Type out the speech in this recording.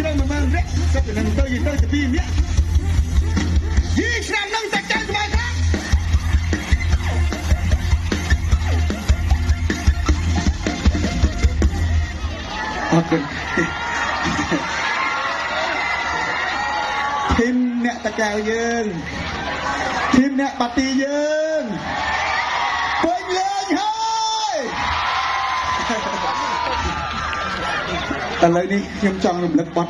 នៅមើលរកសិតទៅនឹងទៅយីទៅពីនេះយីឆ្នាំនឹងតែចាំស្បែកខ្លះអរគុណធីមអ្នកតកៅយើងធីមអ្នកបាទីយើងពេញលេងហើយឥឡូវនេះខ្ញុំចង់រំលឹកបទ